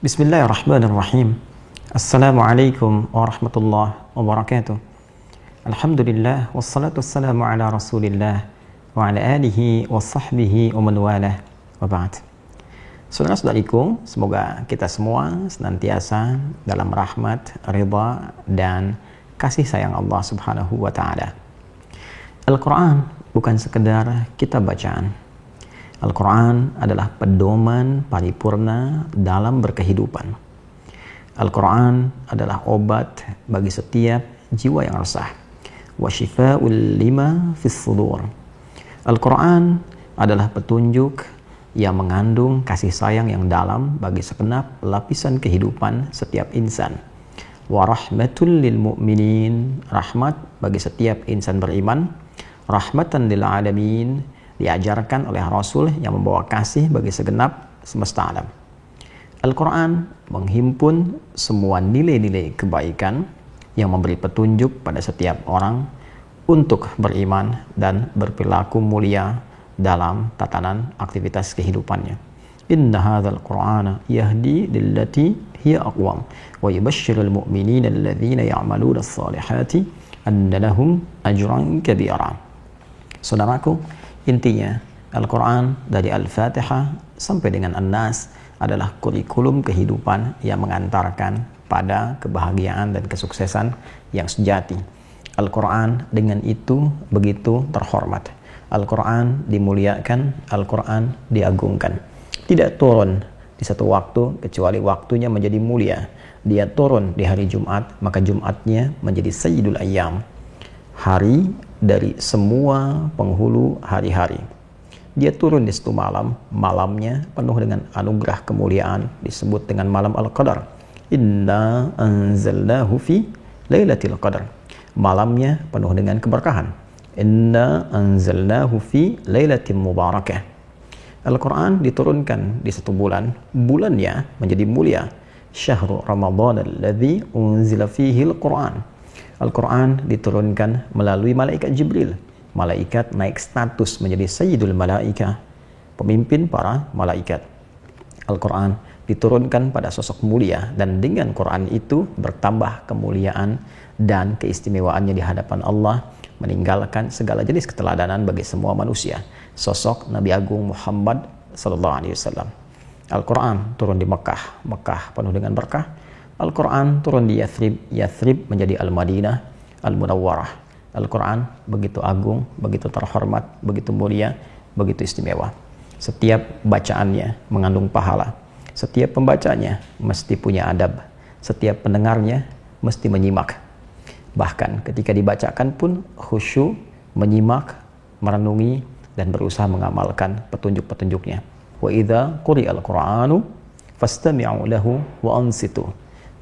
Bismillahirrahmanirrahim. Assalamualaikum warahmatullahi wabarakatuh. Alhamdulillah wassalatu wassalamu ala Rasulillah wa ala alihi wa sahbihi wa man walah wa ba'd. Saudara-saudariku, semoga kita semua senantiasa dalam rahmat, ridha dan kasih sayang Allah Subhanahu wa taala. Al-Qur'an bukan sekedar kitab bacaan. Al-Quran adalah pedoman paripurna dalam berkehidupan. Al-Quran adalah obat bagi setiap jiwa yang resah. Wa shifa'ul lima fis sudur. Al-Quran adalah petunjuk yang mengandung kasih sayang yang dalam bagi segenap lapisan kehidupan setiap insan. Wa rahmatul lil mu'minin. Rahmat bagi setiap insan beriman. Rahmatan lil alamin. Diajarkan oleh Rasul yang membawa kasih bagi segenap semesta alam. Al-Quran menghimpun semua nilai-nilai kebaikan yang memberi petunjuk pada setiap orang untuk beriman dan berperilaku mulia dalam tatanan aktivitas kehidupannya. Inna hadzal Qur'ana yahdi lillati hiya aqwam wa yubashshirul mu'minina alladhina ya'maluna as-salihati anna lahum ajran kabira. Saudaraku, intinya, Al-Quran dari Al-Fatihah sampai dengan An-Nas adalah kurikulum kehidupan yang mengantarkan pada kebahagiaan dan kesuksesan yang sejati. Al-Quran dengan itu begitu terhormat. Al-Quran dimuliakan, Al-Quran diagungkan. Tidak turun di satu waktu kecuali waktunya menjadi mulia. Dia turun di hari Jumat, maka Jumatnya menjadi Sayyidul Ayyam. Hari dari semua penghulu hari-hari. Dia turun di satu malam, malamnya penuh dengan anugerah kemuliaan, disebut dengan malam Al-Qadar. Inna anzalnahu fi lailatul qadar. Malamnya penuh dengan keberkahan. Inna anzalnahu fi lailatin mubarakah. Al-Quran diturunkan di satu bulan, bulannya menjadi mulia. Syahrul Ramadan alladzi unzila fihi al-Quran. Al-Quran diturunkan melalui malaikat Jibril. Malaikat naik status menjadi Sayyidul Malaikah, pemimpin para malaikat. Al-Quran diturunkan pada sosok mulia, dan dengan Quran itu bertambah kemuliaan dan keistimewaannya di hadapan Allah, meninggalkan segala jenis keteladanan bagi semua manusia. Sosok Nabi Agung Muhammad SAW. Al-Quran turun di Mekah, Mekah penuh dengan berkah. Al-Quran turun di Yathrib, Yathrib menjadi Al-Madinah, Al-Munawwarah. Al-Quran begitu agung, begitu terhormat, begitu mulia, begitu istimewa. Setiap bacaannya mengandung pahala. Setiap pembacanya mesti punya adab. Setiap pendengarnya mesti menyimak. Bahkan ketika dibacakan pun khusyuk, menyimak, merenungi, dan berusaha mengamalkan petunjuk-petunjuknya. Wa idza quri'al Qur'anu fastami'u lahu wa ansitu.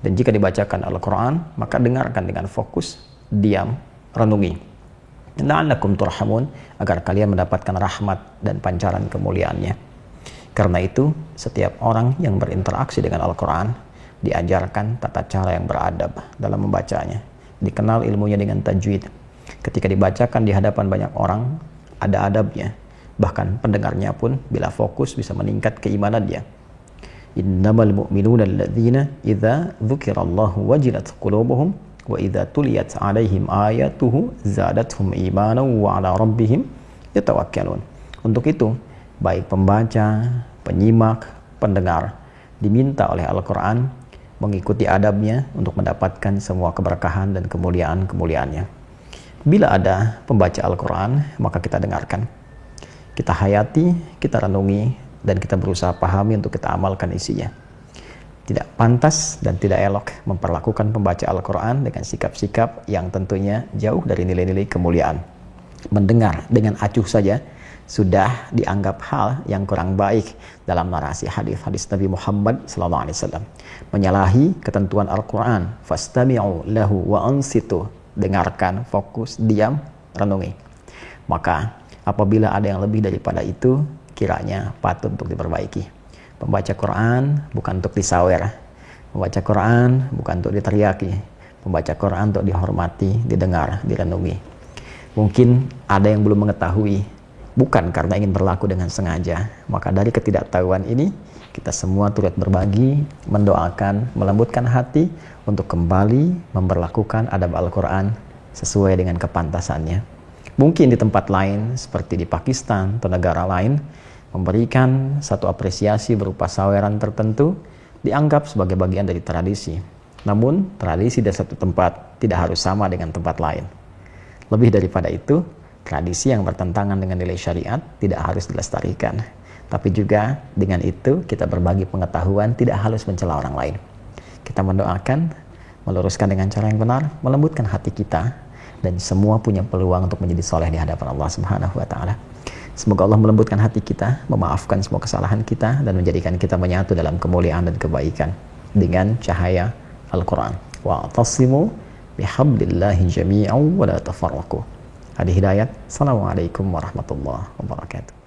Dan jika dibacakan Al-Quran, maka dengarkan dengan fokus, diam, renungi. La'allakum turhamun, agar kalian mendapatkan rahmat dan pancaran kemuliaannya. Karena itu, setiap orang yang berinteraksi dengan Al-Quran diajarkan tata cara yang beradab dalam membacanya. Dikenal ilmunya dengan tajwid. Ketika dibacakan di hadapan banyak orang, ada adabnya. Bahkan pendengarnya pun bila fokus bisa meningkat keimanannya. Innamal mu'minuna alladzina idza dzukirallahu wajilat qulubuhum wa idza tuliyat 'alaihim ayatuhu zadatuhum imanan wa 'ala rabbihim yatawakkalun. Untuk itu, baik pembaca, penyimak, pendengar diminta oleh Al-Quran mengikuti adabnya untuk mendapatkan semua keberkahan dan kemuliaan-kemuliaannya. Bila ada pembaca Al-Quran, maka kita dengarkan, kita hayati, kita renungi, dan kita berusaha pahami untuk kita amalkan isinya. Tidak pantas dan tidak elok memperlakukan pembaca Al-Quran dengan sikap-sikap yang tentunya jauh dari nilai-nilai kemuliaan. Mendengar dengan acuh saja sudah dianggap hal yang kurang baik dalam narasi hadis-hadis Nabi Muhammad SAW. Menyalahi ketentuan Al-Quran, fastami'u lahu wa ansitu. Dengarkan, fokus, diam, renungi. Maka apabila ada yang lebih daripada itu, kiranya patut untuk diperbaiki. Membaca Quran bukan untuk disawer. Membaca Quran bukan untuk diteriaki. Membaca Quran untuk dihormati, didengar, direnungi. Mungkin ada yang belum mengetahui, bukan karena ingin berlaku dengan sengaja. Maka dari ketidaktahuan ini, kita semua turut berbagi, mendoakan, melembutkan hati untuk kembali memperlakukan adab Al-Quran sesuai dengan kepantasannya. Mungkin di tempat lain seperti di Pakistan atau negara lain, memberikan satu apresiasi berupa saweran tertentu dianggap sebagai bagian dari tradisi. Namun, tradisi dari satu tempat tidak harus sama dengan tempat lain. Lebih daripada itu, tradisi yang bertentangan dengan nilai syariat tidak harus dilestarikan. Tapi juga dengan itu kita berbagi pengetahuan, tidak harus mencela orang lain. Kita mendoakan, meluruskan dengan cara yang benar, melembutkan hati kita, dan semua punya peluang untuk menjadi soleh di hadapan Allah Subhanahu wa Ta'ala. Semoga Allah melembutkan hati kita, memaafkan semua kesalahan kita, dan menjadikan kita menyatu dalam kemuliaan dan kebaikan dengan cahaya Al-Quran. Wa'tasimu bihablillahi jami'an wa la tafarraqu. Hadi Hidayat. Assalamualaikum warahmatullahi wabarakatuh.